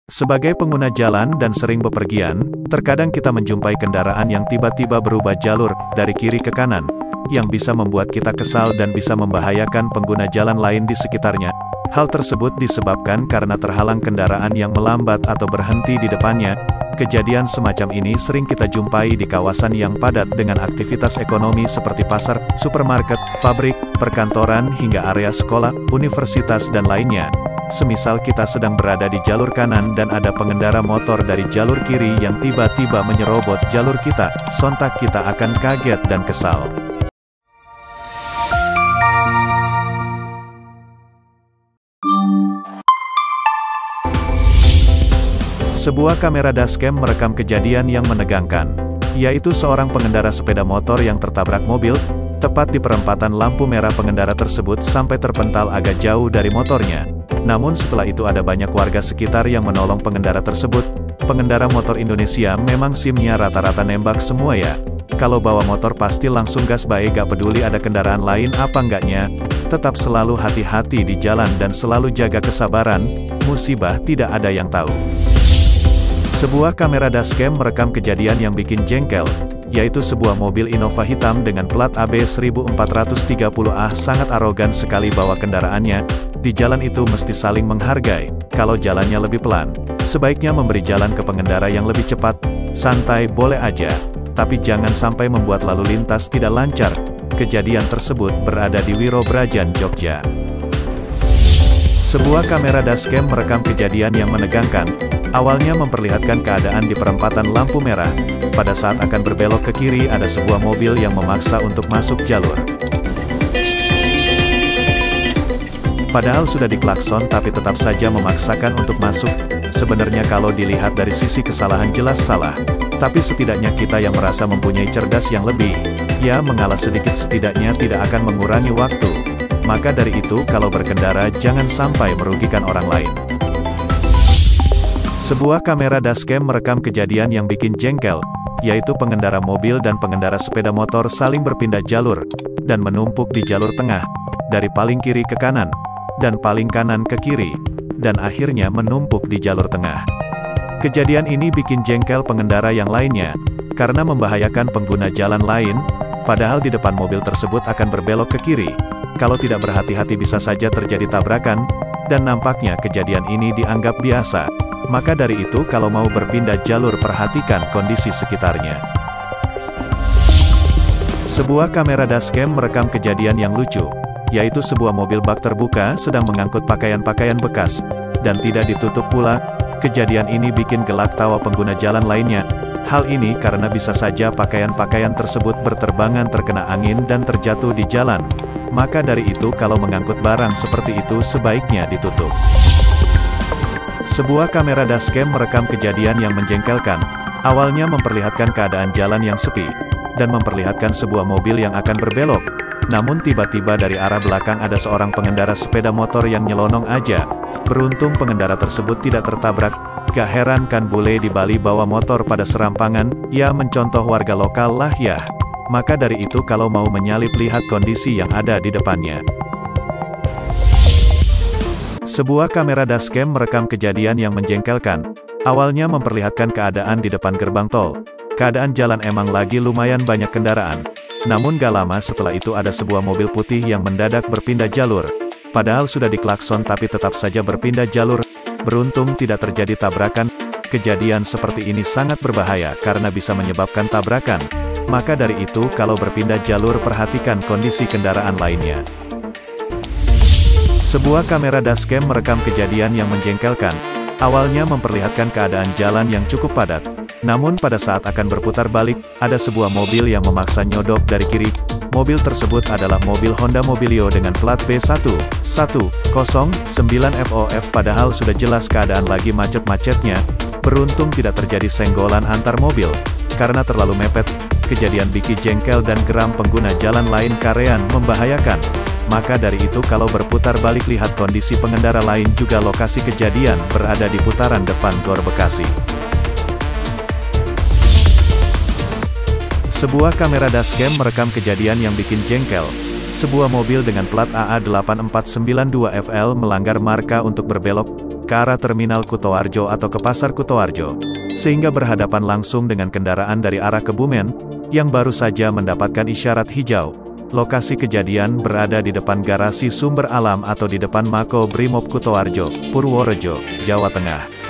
Sebagai pengguna jalan dan sering bepergian, terkadang kita menjumpai kendaraan yang tiba-tiba berubah jalur dari kiri ke kanan, yang bisa membuat kita kesal dan bisa membahayakan pengguna jalan lain di sekitarnya. Hal tersebut disebabkan karena terhalang kendaraan yang melambat atau berhenti di depannya. Kejadian semacam ini sering kita jumpai di kawasan yang padat dengan aktivitas ekonomi seperti pasar, supermarket, pabrik, perkantoran hingga area sekolah, universitas dan lainnya. Semisal kita sedang berada di jalur kanan dan ada pengendara motor dari jalur kiri yang tiba-tiba menyerobot jalur kita, sontak kita akan kaget dan kesal. Sebuah kamera dashcam merekam kejadian yang menegangkan, yaitu seorang pengendara sepeda motor yang tertabrak mobil, tepat di perempatan lampu merah. Pengendara tersebut sampai terpental agak jauh dari motornya. Namun setelah itu ada banyak warga sekitar yang menolong pengendara tersebut. Pengendara motor Indonesia memang SIM-nya rata-rata nembak semua ya. Kalau bawa motor pasti langsung gas baik, gak peduli ada kendaraan lain apa enggaknya. Tetap selalu hati-hati di jalan dan selalu jaga kesabaran, musibah tidak ada yang tahu. Sebuah kamera dashcam merekam kejadian yang bikin jengkel, yaitu sebuah mobil Innova hitam dengan plat AB 1430A sangat arogan sekali bawa kendaraannya. Di jalan itu mesti saling menghargai, kalau jalannya lebih pelan, sebaiknya memberi jalan ke pengendara yang lebih cepat, santai boleh aja, tapi jangan sampai membuat lalu lintas tidak lancar. Kejadian tersebut berada di Wirobrajan, Jogja. Sebuah kamera dashcam merekam kejadian yang menegangkan. Awalnya memperlihatkan keadaan di perempatan lampu merah. Pada saat akan berbelok ke kiri ada sebuah mobil yang memaksa untuk masuk jalur. Padahal sudah diklakson tapi tetap saja memaksakan untuk masuk. Sebenarnya kalau dilihat dari sisi kesalahan jelas salah. Tapi setidaknya kita yang merasa mempunyai cerdas yang lebih, ya mengalah sedikit setidaknya tidak akan mengurangi waktu. Maka dari itu kalau berkendara jangan sampai merugikan orang lain. Sebuah kamera dashcam merekam kejadian yang bikin jengkel, yaitu pengendara mobil dan pengendara sepeda motor saling berpindah jalur, dan menumpuk di jalur tengah, dari paling kiri ke kanan, dan paling kanan ke kiri, dan akhirnya menumpuk di jalur tengah. Kejadian ini bikin jengkel pengendara yang lainnya, karena membahayakan pengguna jalan lain, padahal di depan mobil tersebut akan berbelok ke kiri. Kalau tidak berhati-hati bisa saja terjadi tabrakan, dan nampaknya kejadian ini dianggap biasa. Maka dari itu kalau mau berpindah jalur perhatikan kondisi sekitarnya. Sebuah kamera dashcam merekam kejadian yang lucu, yaitu sebuah mobil bak terbuka sedang mengangkut pakaian-pakaian bekas, dan tidak ditutup pula. Kejadian ini bikin gelak tawa pengguna jalan lainnya. Hal ini karena bisa saja pakaian-pakaian tersebut berterbangan terkena angin dan terjatuh di jalan. Maka dari itu kalau mengangkut barang seperti itu sebaiknya ditutup. Sebuah kamera dashcam merekam kejadian yang menjengkelkan. Awalnya memperlihatkan keadaan jalan yang sepi, dan memperlihatkan sebuah mobil yang akan berbelok. Namun tiba-tiba dari arah belakang ada seorang pengendara sepeda motor yang nyelonong aja. Beruntung pengendara tersebut tidak tertabrak. Gak heran kan bule di Bali bawa motor pada serampangan, ya mencontoh warga lokal lah ya. Maka dari itu kalau mau menyalip lihat kondisi yang ada di depannya. Sebuah kamera dashcam merekam kejadian yang menjengkelkan. Awalnya memperlihatkan keadaan di depan gerbang tol. Keadaan jalan emang lagi lumayan banyak kendaraan. Namun gak lama setelah itu ada sebuah mobil putih yang mendadak berpindah jalur. Padahal sudah diklakson tapi tetap saja berpindah jalur. Beruntung tidak terjadi tabrakan. Kejadian seperti ini sangat berbahaya karena bisa menyebabkan tabrakan. Maka dari itu kalau berpindah jalur perhatikan kondisi kendaraan lainnya. Sebuah kamera dashcam merekam kejadian yang menjengkelkan. Awalnya memperlihatkan keadaan jalan yang cukup padat. Namun pada saat akan berputar balik, ada sebuah mobil yang memaksa nyodok dari kiri. Mobil tersebut adalah mobil Honda Mobilio dengan plat B1109FOF. Padahal sudah jelas keadaan lagi macet-macetnya. Beruntung tidak terjadi senggolan antar mobil. Karena terlalu mepet, kejadian bikin jengkel dan geram pengguna jalan lain karean membahayakan. Maka dari itu kalau berputar balik lihat kondisi pengendara lain juga. Lokasi kejadian berada di putaran depan Gor Bekasi. Sebuah kamera dashcam merekam kejadian yang bikin jengkel. Sebuah mobil dengan plat AA8492FL melanggar marka untuk berbelok. ke arah Terminal Kutoarjo atau ke Pasar Kutoarjo, sehingga berhadapan langsung dengan kendaraan dari arah Kebumen, yang baru saja mendapatkan isyarat hijau. Lokasi kejadian berada di depan garasi Sumber Alam atau di depan Mako Brimob Kutoarjo, Purworejo, Jawa Tengah.